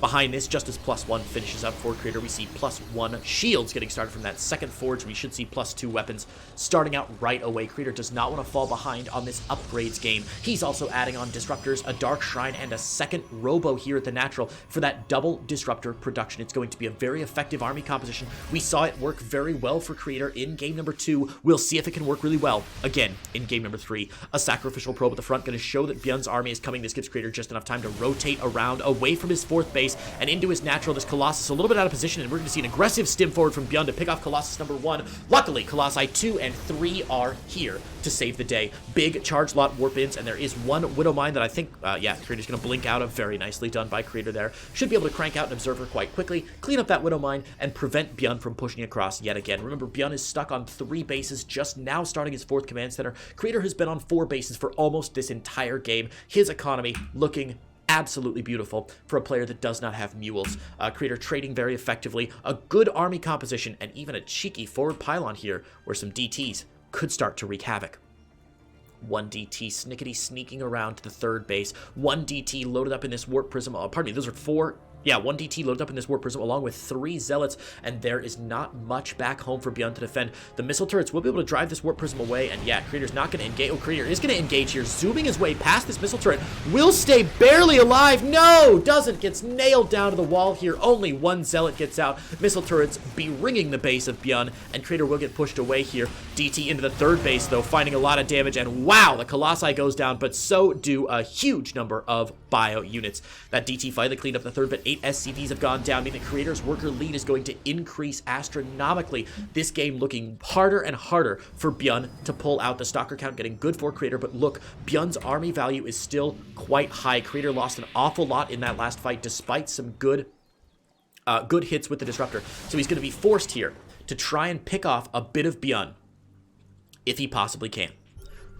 Behind this, just as +1 finishes up for Creator, we see +1 shields getting started from that second forge. We should see +2 weapons starting out right away. Creator does not want to fall behind on this upgrades game. He's also adding on disruptors, a dark shrine, and a second robo here at the natural for that double disruptor production. It's going to be a very effective army composition. We saw it work very well for Creator in game number 2. We'll see if it can work really well again in game number 3. A sacrificial probe at the front going to show that BYUN's army is coming. This gives Creator just enough time to rotate around away from his 4th base base and into his natural. This Colossus a little bit out of position, and we're going to see an aggressive stim forward from BYUN to pick off Colossus number 1. Luckily, Colossi 2 and 3 are here to save the day. Big charge lot warp ins, and there is one Widow Mine that I think, yeah, Creator's going to blink out of. Very nicely done by Creator there. Should be able to crank out an Observer quite quickly, clean up that Widow Mine, and prevent BYUN from pushing across yet again. Remember, BYUN is stuck on 3 bases, just now starting his 4th command center. Creator has been on 4 bases for almost this entire game. His economy looking absolutely beautiful for a player that does not have mules. Creator trading very effectively, a good army composition, and even a cheeky forward pylon here where some DTs could start to wreak havoc. 1 DT snickety sneaking around to the 3rd base. 1 DT loaded up in this warp prism. Pardon me, those are 4. Yeah, 1 DT loaded up in this warp prism along with 3 zealots, and there is not much back home for BYUN to defend. The missile turrets will be able to drive this warp prism away, and yeah, Creator's not going to engage. Oh, Creator is going to engage here, zooming his way past this missile turret. Will stay barely alive. No, doesn't. Gets nailed down to the wall here. Only 1 zealot gets out. Missile turrets be ringing the base of BYUN, and Creator will get pushed away here. DT into the 3rd base, though, finding a lot of damage, and wow, the Colossi goes down, but so do a huge number of bio units. That DT finally cleaned up the 3rd, but 8 SCVs have gone down, meaning the Creator's worker lead is going to increase astronomically. This game looking harder and harder for BYUN to pull out. The stalker count getting good for Creator, but look, BYUN's army value is still quite high. Creator lost an awful lot in that last fight, despite some good hits with the Disruptor. So he's going to be forced here to try and pick off a bit of BYUN, if he possibly can.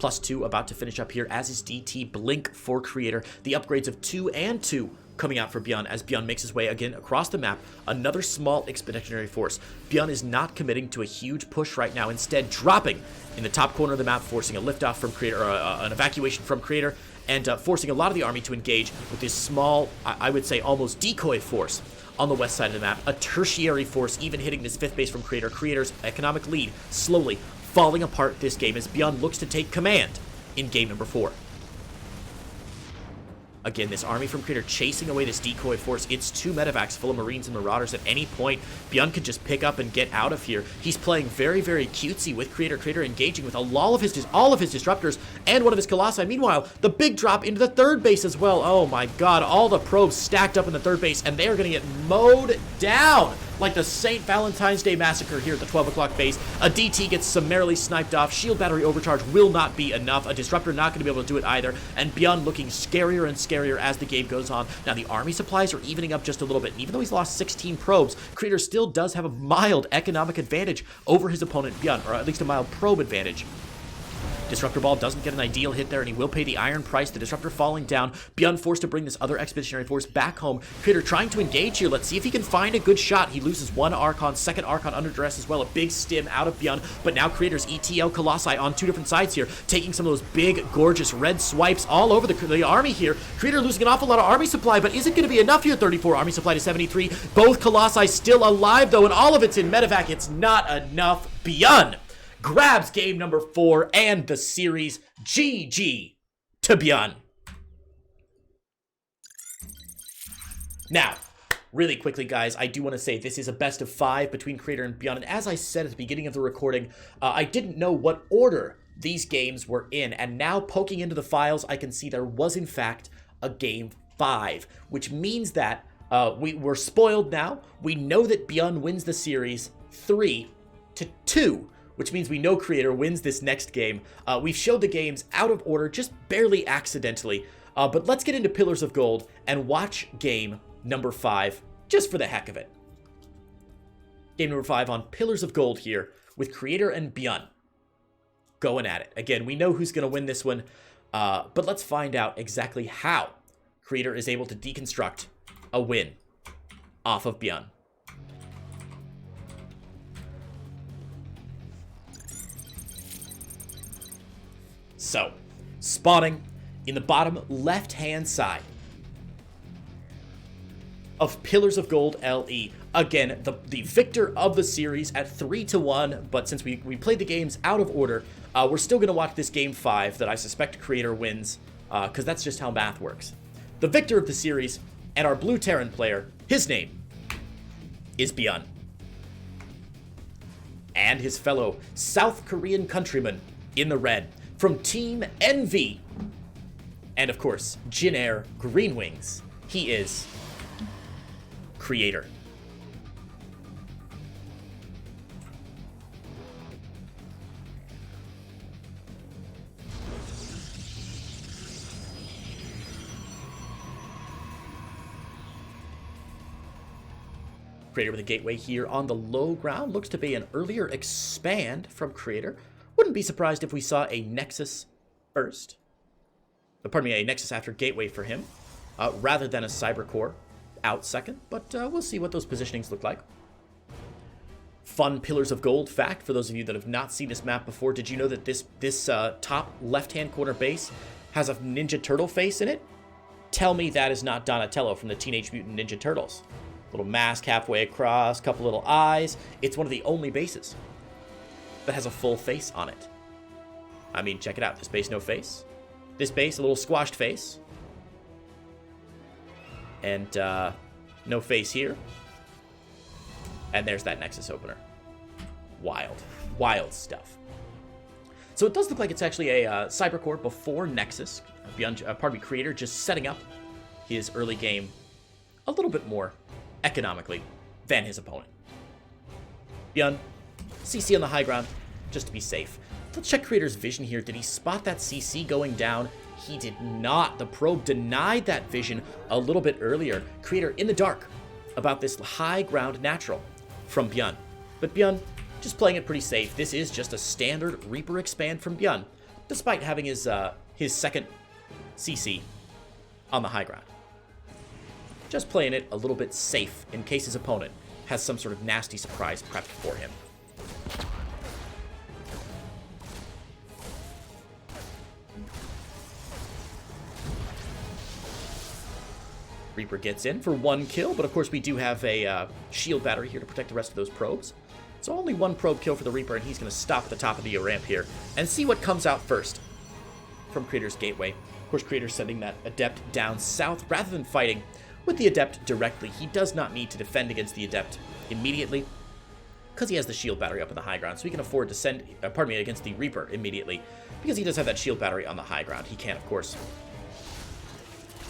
+2 about to finish up here as his DT blink for Creator. The upgrades of 2 and 2 coming out for BYUN as BYUN makes his way again across the map. Another small expeditionary force. BYUN is not committing to a huge push right now, instead dropping in the top corner of the map, forcing a liftoff from Creator, or an evacuation from Creator, and forcing a lot of the army to engage with this small, I would say almost decoy force on the west side of the map. A tertiary force even hitting this 5th base from Creator. Creator's economic lead slowly falling apart this game as BYUN looks to take command in game number 4. Again, this army from Creator chasing away this decoy force. It's 2 medevacs full of Marines and Marauders. At any point, BYUN could just pick up and get out of here. He's playing very, very cutesy with Creator. Creator engaging with all of his Disruptors and one of his Colossi. Meanwhile, the big drop into the 3rd base as well. Oh my god, all the probes stacked up in the 3rd base, and they are going to get mowed down like the St. Valentine's Day Massacre here at the 12 o'clock base. A DT gets summarily sniped off. Shield battery overcharge will not be enough. A Disruptor not going to be able to do it either. And BYUN looking scarier and scarier as the game goes on. Now, the army supplies are evening up just a little bit. And even though he's lost 16 probes, Creator still does have a mild economic advantage over his opponent, BYUN, or at least a mild probe advantage. Disruptor Ball doesn't get an ideal hit there, and he will pay the iron price. The Disruptor falling down. BYUN forced to bring this other Expeditionary Force back home. Creator trying to engage here. Let's see if he can find a good shot. He loses 1 Archon, 2nd Archon under duress as well. A big stim out of BYUN, but now Creator's ETL Colossi on 2 different sides here, taking some of those big, gorgeous red swipes all over the army here. Creator losing an awful lot of army supply, but is it going to be enough here? 34 army supply to 73. Both Colossi still alive, though, and all of it's in medevac. It's not enough. BYUN grabs game number 4 and the series. GG to BYUN. Now, really quickly, guys, I do want to say this is a best of 5 between Creator and BYUN, and as I said at the beginning of the recording, I didn't know what order these games were in, and now poking into the files, I can see there was in fact a game 5, which means that we're spoiled now. We know that BYUN wins the series 3-2. Which means we know Creator wins this next game. We've showed the games out of order, just barely accidentally. But let's get into Pillars of Gold and watch game number 5, just for the heck of it. Game number 5 on Pillars of Gold here, with Creator and BYUN going at it. Again, we know who's going to win this one, but let's find out exactly how Creator is able to deconstruct a win off of BYUN. So, spawning in the bottom left-hand side of Pillars of Gold LE. Again, the victor of the series at 3-1, but since we played the games out of order, we're still going to watch this game 5 that I suspect Creator wins, because that's just how math works. The victor of the series, and our Blue Terran player, his name is BYUN. And his fellow South Korean countryman in the red, from Team NV, and of course, Jin Air Green Wings, he is Creator. Creator with a gateway here on the low ground. Looks to be an earlier expand from Creator. Wouldn't be surprised if we saw a Nexus first. Pardon me, a Nexus after gateway for him, rather than a Cyber Core out second. But we'll see what those positionings look like. Fun Pillars of Gold fact for those of you that have not seen this map before. Did you know that this top left-hand corner base has a Ninja Turtle face in it? Tell me that is not Donatello from the Teenage Mutant Ninja Turtles. Little mask halfway across, couple little eyes. It's one of the only bases that has a full face on it. I mean, check it out. This base, no face. This base, a little squashed face. And no face here. And there's that Nexus opener. Wild. Wild stuff. So it does look like it's actually a Cyber Core before Nexus. Creator just setting up his early game a little bit more economically than his opponent. BYUN, CC on the high ground, just to be safe. Let's check Creator's vision here. Did he spot that CC going down? He did not. The probe denied that vision a little bit earlier. Creator in the dark about this high ground natural from BYUN. But BYUN just playing it pretty safe. This is just a standard Reaper expand from BYUN, despite having his second CC on the high ground. Just playing it a little bit safe in case his opponent has some sort of nasty surprise prepped for him. Reaper gets in for 1 kill, but of course we do have a shield battery here to protect the rest of those probes. So only 1 probe kill for the Reaper, and he's going to stop at the top of the ramp here and see what comes out first from Creator's gateway. Of course, Creator's sending that Adept down south rather than fighting with the Adept directly. He does not need to defend against the Adept immediately because he has the shield battery up in the high ground, so he can afford to send, against the Reaper immediately because he does have that shield battery on the high ground. He can, of course,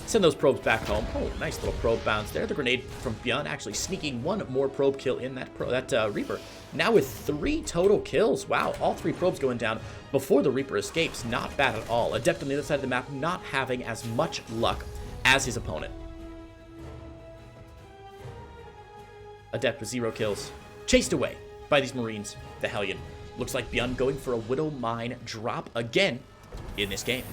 send those probes back home. Oh, nice little probe bounce there. The grenade from BYUN actually sneaking 1 more probe kill in that Reaper. Now with 3 total kills. Wow, all 3 probes going down before the Reaper escapes. Not bad at all. Adept on the other side of the map not having as much luck as his opponent. Adept with 0 kills. Chased away by these Marines. The Hellion. Looks like BYUN going for a Widow Mine drop again in this game.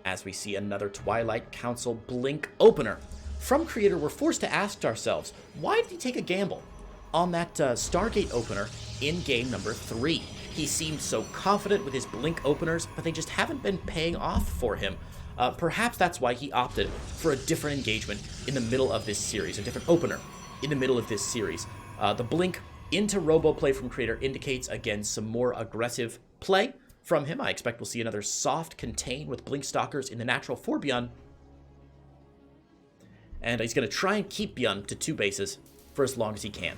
As we see another Twilight Council Blink opener. From Creator, we're forced to ask ourselves, why did he take a gamble on that Stargate opener in game number 3? He seemed so confident with his Blink openers, but they just haven't been paying off for him. Perhaps that's why he opted for a different engagement in the middle of this series, a different opener in the middle of this series. The Blink into Robo play from Creator indicates, again, some more aggressive play from him. I expect we'll see another soft contain with Blink Stalkers in the natural for BYUN. And he's going to try and keep BYUN to 2 bases for as long as he can.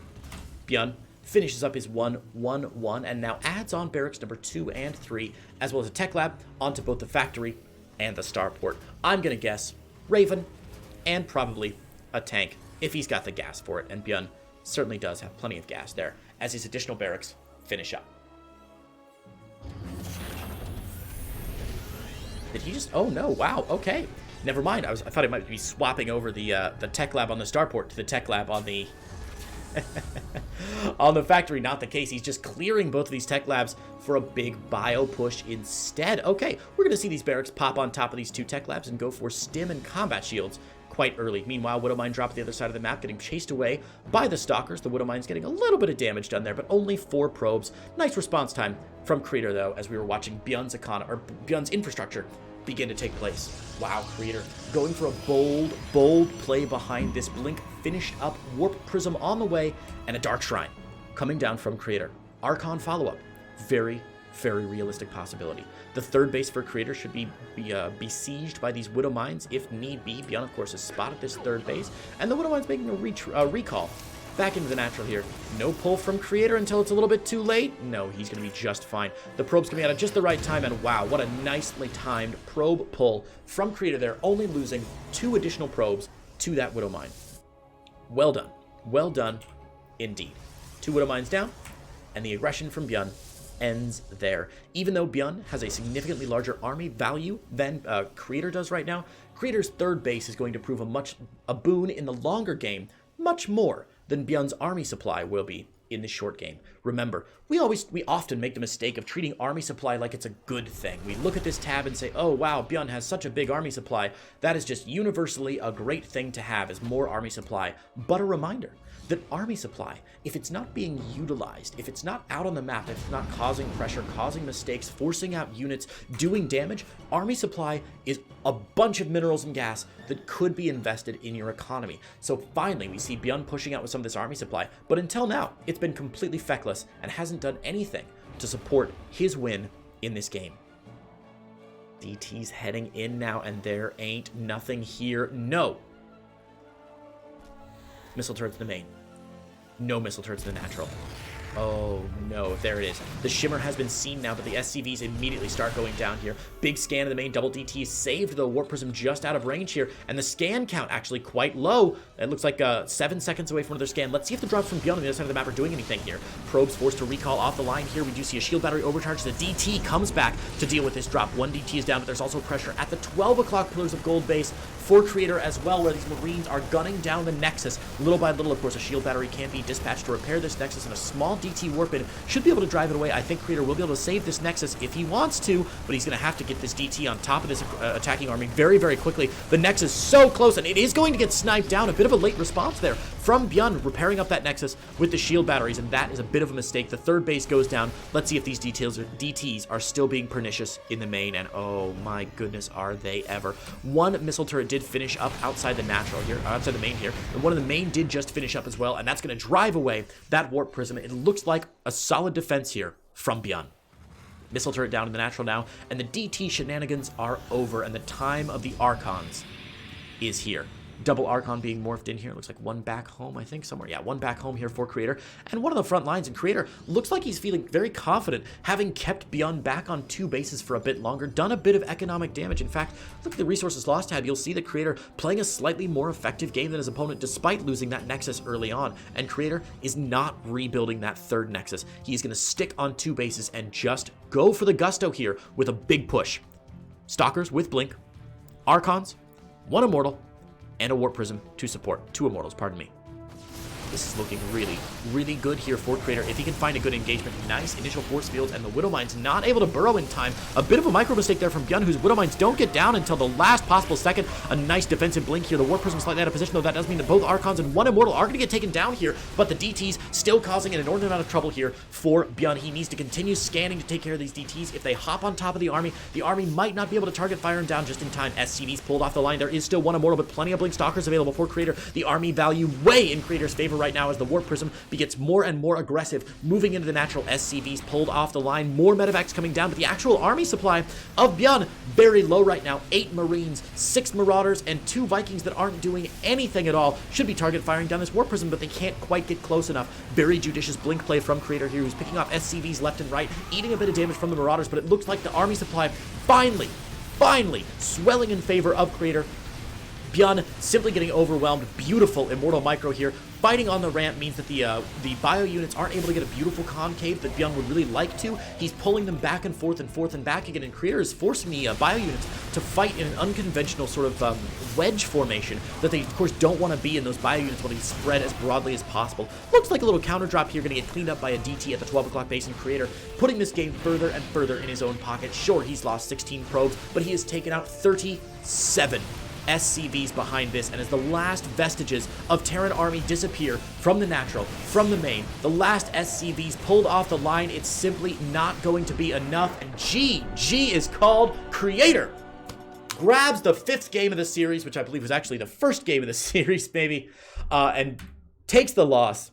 BYUN finishes up his 1-1-1 and now adds on barracks number 2 and 3, as well as a tech lab onto both the factory and the starport. I'm going to guess Raven and probably a tank if he's got the gas for it. And BYUN certainly does have plenty of gas there as his additional barracks finish up. Did he just... Oh, no. Wow. Okay. Never mind. I thought he might be swapping over the tech lab on the starport to the tech lab on the... on the factory. Not the case. He's just clearing both of these tech labs for a big bio push instead. Okay, we're going to see these barracks pop on top of these 2 tech labs and go for stim and combat shields quite early. Meanwhile, Widowmine dropped the other side of the map, getting chased away by the Stalkers. The Widowmine's getting a little bit of damage done there, but only 4 probes. Nice response time from Creator, though, as we were watching BYUN's infrastructure begin to take place. Wow, Creator going for a bold play behind this Blink. Finished up Warp Prism on the way, and a Dark Shrine coming down from Creator. Archon follow-up. Very, very realistic possibility. The 3rd base for Creator should be besieged by these Widow Mines if need be. BYUN, of course, has spotted this 3rd base, and the Widow Mine's making a recall back into the natural here. No pull from Creator until it's a little bit too late. No, he's going to be just fine. The probe's coming out at just the right time, and wow, what a nicely timed probe pull from Creator there, only losing 2 additional probes to that Widow Mine. Well done. Well done indeed. 2 Widow Mines down, and the aggression from BYUN ends there. Even though BYUN has a significantly larger army value than Creator does right now, Creator's 3rd base is going to prove a boon in the longer game, much more than BYUN's army supply will be in the short game. Remember, we often make the mistake of treating army supply like it's a good thing. We look at this tab and say, oh wow, BYUN has such a big army supply. That is just universally a great thing to have, is more army supply. But a reminder that army supply, if it's not being utilized, if it's not out on the map, if it's not causing pressure, causing mistakes, forcing out units, doing damage, army supply is a bunch of minerals and gas that could be invested in your economy. So finally, we see BYUN pushing out with some of this army supply, but until now, it's been completely feckless and hasn't done anything to support his win in this game. DT's heading in now, and there ain't nothing here. No. Missile turrets in the main. No missile turrets in the natural. Oh no, there it is. The shimmer has been seen now, but the SCVs immediately start going down here. Big scan of the main, double DT saved the warp prism just out of range here, and the scan count actually quite low. It looks like 7 seconds away from another scan. Let's see if the drops from BYUN on the other side of the map are doing anything here. Probes forced to recall off the line here. We do see a shield battery overcharge. The DT comes back to deal with this drop. 1 DT is down, but there's also pressure at the 12 o'clock Pillars of Gold base for Creator as well, where these Marines are gunning down the Nexus. Little by little, of course, a shield battery can be dispatched to repair this Nexus, and a small DT warp in should be able to drive it away. I think Creator will be able to save this Nexus if he wants to, but he's going to have to get this DT on top of this attacking army very, very quickly. The Nexus so close, and it is going to get sniped down. A bit of a late response there from BYUN, repairing up that Nexus with the shield batteries, and that is a bit of a mistake. The 3rd base goes down. Let's see if these DTs are still being pernicious in the main, and oh my goodness, are they ever. 1 missile turret did finish up outside the natural here, outside the main here, and 1 of the main did just finish up as well, and that's going to drive away that warp prism. It looks like a solid defense here from BYUN. Missile turret down in the natural now, and the DT shenanigans are over, and the time of the Archons is here. Double Archon being morphed in here. Looks like 1 back home, I think, somewhere. Yeah, 1 back home here for Creator. And 1 of the front lines, and Creator looks like he's feeling very confident, having kept BYUN back on 2 bases for a bit longer, done a bit of economic damage. In fact, look at the resources lost tab. You'll see the Creator playing a slightly more effective game than his opponent, despite losing that Nexus early on. And Creator is not rebuilding that 3rd Nexus. He's going to stick on 2 bases and just go for the gusto here with a big push. Stalkers with Blink, Archons, 1 Immortal, and a Warp Prism to support. 2 Immortals, pardon me. This is looking really, really good here for Creator. If he can find a good engagement, nice initial force fields, and the Widow Mines not able to burrow in time. A bit of a micro mistake there from BYUN, whose Widow Mines don't get down until the last possible second. A nice defensive blink here. The Warp Prism slightly out of position, though that does mean that both Archons and 1 Immortal are going to get taken down here, but the DTs still causing an inordinate amount of trouble here for BYUN. He needs to continue scanning to take care of these DTs. If they hop on top of the army might not be able to target fire him down just in time. SCVs pulled off the line. There is still 1 Immortal, but plenty of Blink Stalkers available for Creator. The army value way in Creator's favor right now as the Warp Prism gets more and more aggressive, moving into the natural. SCVs pulled off the line, more medevacs coming down, but the actual army supply of BYUN very low right now. 8 Marines, 6 Marauders, and 2 Vikings that aren't doing anything at all. Should be target firing down this Warp Prism, but they can't quite get close enough. Very judicious blink play from Creator here, who's picking off SCVs left and right, eating a bit of damage from the Marauders, but it looks like the army supply finally swelling in favor of Creator. BYUN simply getting overwhelmed. Beautiful Immortal Micro here. Fighting on the ramp means that the bio units aren't able to get a beautiful concave that BYUN would really like to. He's pulling them back and forth and back again, and Creator is forcing the bio units to fight in an unconventional sort of wedge formation that they, of course, don't want to be in. Those bio units want to be spread as broadly as possible. Looks like a little counter drop here, going to get cleaned up by a DT at the 12 o'clock base, and Creator putting this game further and further in his own pocket. Sure, he's lost 16 probes, but he has taken out 37 SCVs behind this, and as the last vestiges of Terran army disappear from the natural, from the main, the last SCVs pulled off the line, it's simply not going to be enough, and GG is called. Creator grabs the 5th game of the series, which I believe was actually the first game of the series, maybe, and takes the loss